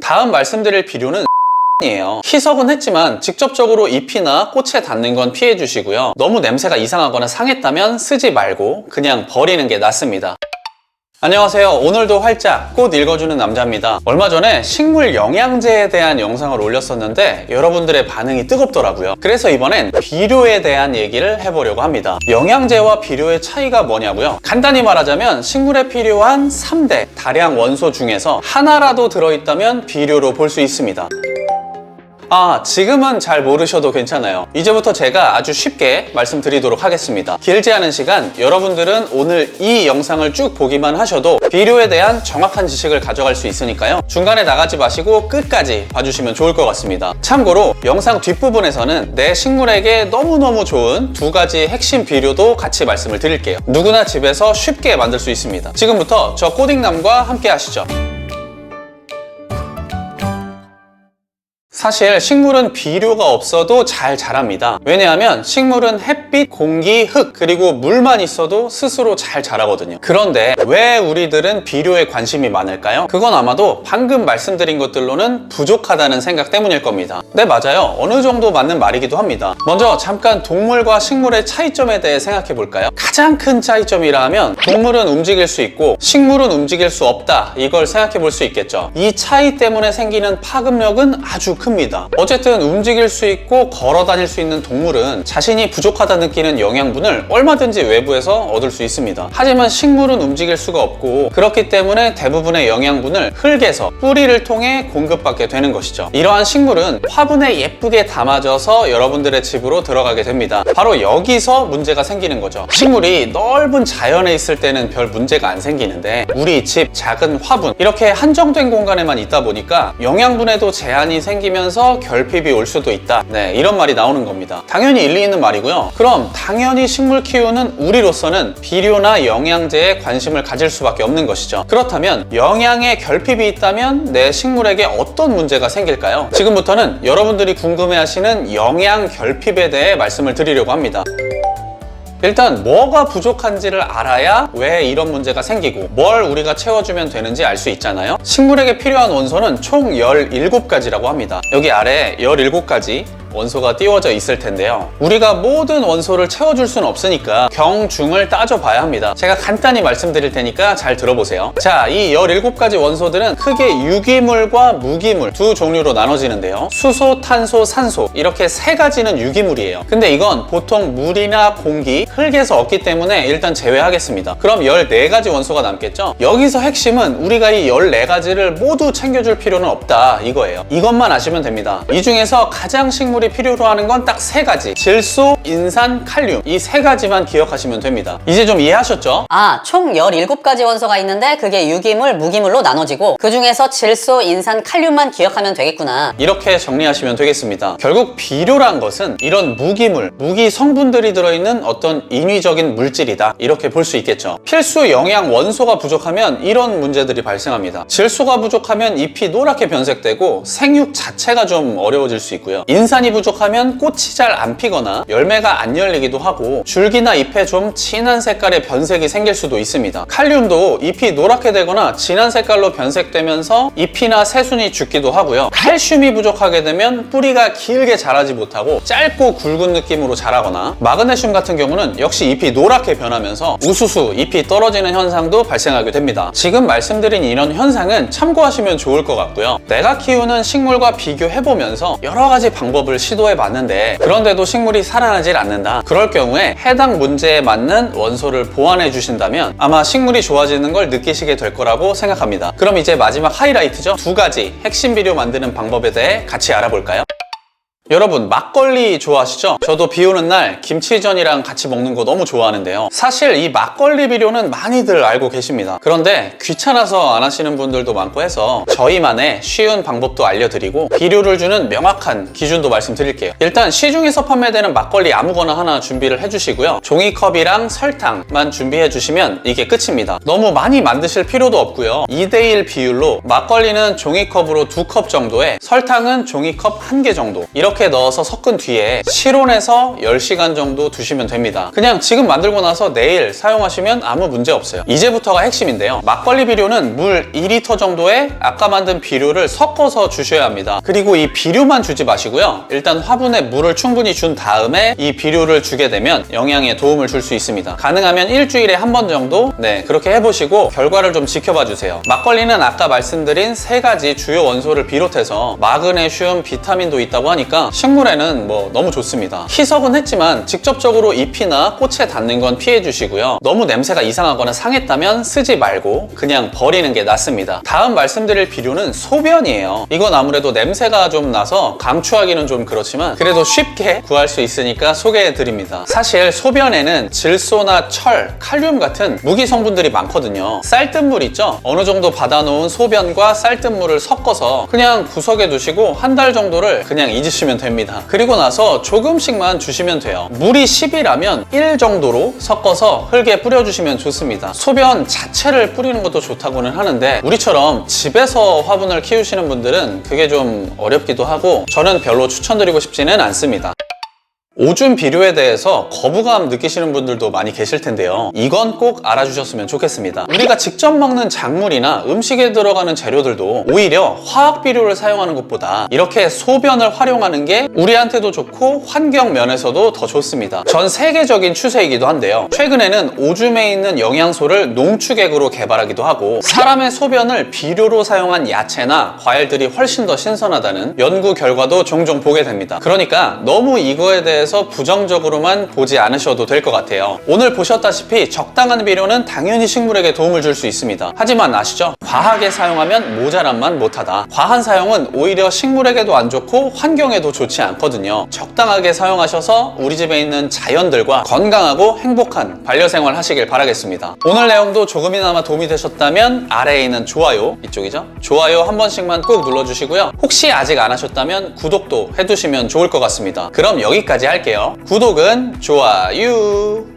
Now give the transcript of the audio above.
다음 말씀드릴 비료는 이에요. 희석은 했지만 직접적으로 잎이나 꽃에 닿는 건 피해 주시고요. 너무 냄새가 이상하거나 상했다면 쓰지 말고 그냥 버리는 게 낫습니다. 안녕하세요. 오늘도 활짝 꽃 읽어주는 남자입니다. 얼마 전에 식물 영양제에 대한 영상을 올렸었는데 여러분들의 반응이 뜨겁더라고요. 그래서 이번엔 비료에 대한 얘기를 해보려고 합니다. 영양제와 비료의 차이가 뭐냐고요? 간단히 말하자면 식물에 필요한 3대 다량 원소 중에서 하나라도 들어있다면 비료로 볼 수 있습니다. 지금은 잘 모르셔도 괜찮아요. 이제부터 제가 아주 쉽게 말씀드리도록 하겠습니다. 길지 않은 시간 여러분들은 오늘 이 영상을 쭉 보기만 하셔도 비료에 대한 정확한 지식을 가져갈 수 있으니까요. 중간에 나가지 마시고 끝까지 봐주시면 좋을 것 같습니다. 참고로 영상 뒷부분에서는 내 식물에게 너무너무 좋은 2가지 핵심 비료도 같이 말씀을 드릴게요. 누구나 집에서 쉽게 만들 수 있습니다. 지금부터 저 꽃익남과 함께 하시죠. 사실 식물은 비료가 없어도 잘 자랍니다. 왜냐하면 식물은 햇빛, 공기, 흙, 그리고 물만 있어도 스스로 잘 자라거든요. 그런데 왜 우리들은 비료에 관심이 많을까요? 그건 아마도 방금 말씀드린 것들로는 부족하다는 생각 때문일 겁니다. 네, 맞아요. 어느 정도 맞는 말이기도 합니다. 먼저 잠깐 동물과 식물의 차이점에 대해 생각해 볼까요? 가장 큰 차이점이라 하면 동물은 움직일 수 있고 식물은 움직일 수 없다, 이걸 생각해 볼 수 있겠죠. 이 차이 때문에 생기는 파급력은 아주 큽니다. 어쨌든 움직일 수 있고 걸어 다닐 수 있는 동물은 자신이 부족하다 느끼는 영양분을 얼마든지 외부에서 얻을 수 있습니다. 하지만 식물은 움직일 수가 없고 그렇기 때문에 대부분의 영양분을 흙에서 뿌리를 통해 공급받게 되는 것이죠. 이러한 식물은 화분에 예쁘게 담아져서 여러분들의 집으로 들어가게 됩니다. 바로 여기서 문제가 생기는 거죠. 식물이 넓은 자연에 있을 때는 별 문제가 안 생기는데 우리 집 작은 화분, 이렇게 한정된 공간에만 있다 보니까 영양분에도 제한이 생기면 결핍이 올 수도 있다. 네, 이런 말이 나오는 겁니다. 당연히 일리 있는 말이고요. 그럼 당연히 식물 키우는 우리로서는 비료나 영양제에 관심을 가질 수밖에 없는 것이죠. 그렇다면 영양에 결핍이 있다면 내 식물에게 어떤 문제가 생길까요? 지금부터는 여러분들이 궁금해하시는 영양 결핍에 대해 말씀을 드리려고 합니다. 일단 뭐가 부족한지를 알아야 왜 이런 문제가 생기고 뭘 우리가 채워주면 되는지 알 수 있잖아요. 식물에게 필요한 원소는 총 17가지라고 합니다. 여기 아래 17가지 원소가 띄워져 있을 텐데요. 우리가 모든 원소를 채워줄 수는 없으니까 경중을 따져봐야 합니다. 제가 간단히 말씀드릴 테니까 잘 들어보세요. 자, 이 17가지 원소들은 크게 유기물과 무기물 두 종류로 나눠지는데요. 수소, 탄소, 산소, 이렇게 3가지는 유기물이에요. 근데 이건 보통 물이나 공기, 흙에서 얻기 때문에 일단 제외하겠습니다. 그럼 14가지 원소가 남겠죠? 여기서 핵심은 우리가 이 14가지를 모두 챙겨줄 필요는 없다, 이거예요. 이것만 아시면 됩니다. 이 중에서 가장 식물이 필요로 하는 건 딱 3가지. 질소, 인산, 칼륨. 이 3가지만 기억하시면 됩니다. 이제 좀 이해하셨죠? 총 17가지 원소가 있는데 그게 유기물, 무기물로 나눠지고 그 중에서 질소, 인산, 칼륨만 기억하면 되겠구나. 이렇게 정리하시면 되겠습니다. 결국 비료란 것은 이런 무기물, 무기 성분들이 들어있는 어떤 인위적인 물질이다, 이렇게 볼 수 있겠죠. 필수 영양 원소가 부족하면 이런 문제들이 발생합니다. 질소가 부족하면 잎이 노랗게 변색되고 생육 자체가 좀 어려워질 수 있고요. 인산이 부족하면 꽃이 잘 안 피거나 열매가 안 열리기도 하고 줄기나 잎에 좀 진한 색깔의 변색이 생길 수도 있습니다. 칼륨도 잎이 노랗게 되거나 진한 색깔로 변색되면서 잎이나 새순이 죽기도 하고요. 칼슘이 부족하게 되면 뿌리가 길게 자라지 못하고 짧고 굵은 느낌으로 자라거나, 마그네슘 같은 경우는 역시 잎이 노랗게 변하면서 우수수 잎이 떨어지는 현상도 발생하게 됩니다. 지금 말씀드린 이런 현상은 참고하시면 좋을 것 같고요. 내가 키우는 식물과 비교해보면서 여러 가지 방법을 시도해봤는데 그런데도 식물이 살아나질 않는다. 그럴 경우에 해당 문제에 맞는 원소를 보완해 주신다면 아마 식물이 좋아지는 걸 느끼시게 될 거라고 생각합니다. 그럼 이제 마지막 하이라이트죠. 2가지 핵심 비료 만드는 방법에 대해 같이 알아볼까요? 여러분, 막걸리 좋아하시죠? 저도 비 오는 날 김치전이랑 같이 먹는 거 너무 좋아하는데요. 사실 이 막걸리 비료는 많이들 알고 계십니다. 그런데 귀찮아서 안 하시는 분들도 많고 해서 저희만의 쉬운 방법도 알려드리고 비료를 주는 명확한 기준도 말씀드릴게요. 일단 시중에서 판매되는 막걸리 아무거나 하나 준비를 해주시고요. 종이컵이랑 설탕만 준비해 주시면 이게 끝입니다. 너무 많이 만드실 필요도 없고요. 2대1 비율로 막걸리는 종이컵으로 2컵 정도에 설탕은 종이컵 1개 정도, 이렇게 이렇게 넣어서 섞은 뒤에 실온에서 10시간 정도 두시면 됩니다. 그냥 지금 만들고 나서 내일 사용하시면 아무 문제 없어요. 이제부터가 핵심인데요. 막걸리 비료는 물 2리터 정도에 아까 만든 비료를 섞어서 주셔야 합니다. 그리고 이 비료만 주지 마시고요. 일단 화분에 물을 충분히 준 다음에 이 비료를 주게 되면 영양에 도움을 줄 수 있습니다. 가능하면 일주일에 한 번 정도 그렇게 해보시고 결과를 좀 지켜봐 주세요. 막걸리는 아까 말씀드린 3가지 주요 원소를 비롯해서 마그네슘, 비타민도 있다고 하니까 식물에는 너무 좋습니다. 희석은 했지만 직접적으로 잎이나 꽃에 닿는 건 피해 주시고요. 너무 냄새가 이상하거나 상했다면 쓰지 말고 그냥 버리는 게 낫습니다. 다음 말씀드릴 비료는 소변이에요. 이건 아무래도 냄새가 좀 나서 강추하기는 좀 그렇지만 그래도 쉽게 구할 수 있으니까 소개해 드립니다. 사실 소변에는 질소나 철, 칼륨 같은 무기 성분들이 많거든요. 쌀뜨물 있죠? 어느 정도 받아놓은 소변과 쌀뜨물을 섞어서 그냥 구석에 두시고 한 달 정도를 그냥 잊으시면 됩니다. 그리고 나서 조금씩만 주시면 돼요. 물이 10이라면 1 정도로 섞어서 흙에 뿌려주시면 좋습니다. 소변 자체를 뿌리는 것도 좋다고는 하는데 우리처럼 집에서 화분을 키우시는 분들은 그게 좀 어렵기도 하고 저는 별로 추천드리고 싶지는 않습니다. 오줌 비료에 대해서 거부감 느끼시는 분들도 많이 계실 텐데요. 이건 꼭 알아주셨으면 좋겠습니다. 우리가 직접 먹는 작물이나 음식에 들어가는 재료들도 오히려 화학 비료를 사용하는 것보다 이렇게 소변을 활용하는 게 우리한테도 좋고 환경 면에서도 더 좋습니다. 전 세계적인 추세이기도 한데요. 최근에는 오줌에 있는 영양소를 농축액으로 개발하기도 하고 사람의 소변을 비료로 사용한 야채나 과일들이 훨씬 더 신선하다는 연구 결과도 종종 보게 됩니다. 그러니까 너무 이거에 대해서 부정적으로만 보지 않으셔도 될 것 같아요. 오늘 보셨다시피 적당한 비료는 당연히 식물에게 도움을 줄 수 있습니다. 하지만 아시죠? 과하게 사용하면 모자란만 못하다. 과한 사용은 오히려 식물에게도 안 좋고 환경에도 좋지 않거든요. 적당하게 사용하셔서 우리 집에 있는 자연들과 건강하고 행복한 반려생활 하시길 바라겠습니다. 오늘 내용도 조금이나마 도움이 되셨다면 아래에 있는 좋아요, 이쪽이죠? 좋아요 한 번씩만 꼭 눌러주시고요. 혹시 아직 안 하셨다면 구독도 해두시면 좋을 것 같습니다. 그럼 여기까지 할게요. 구독은 좋아요.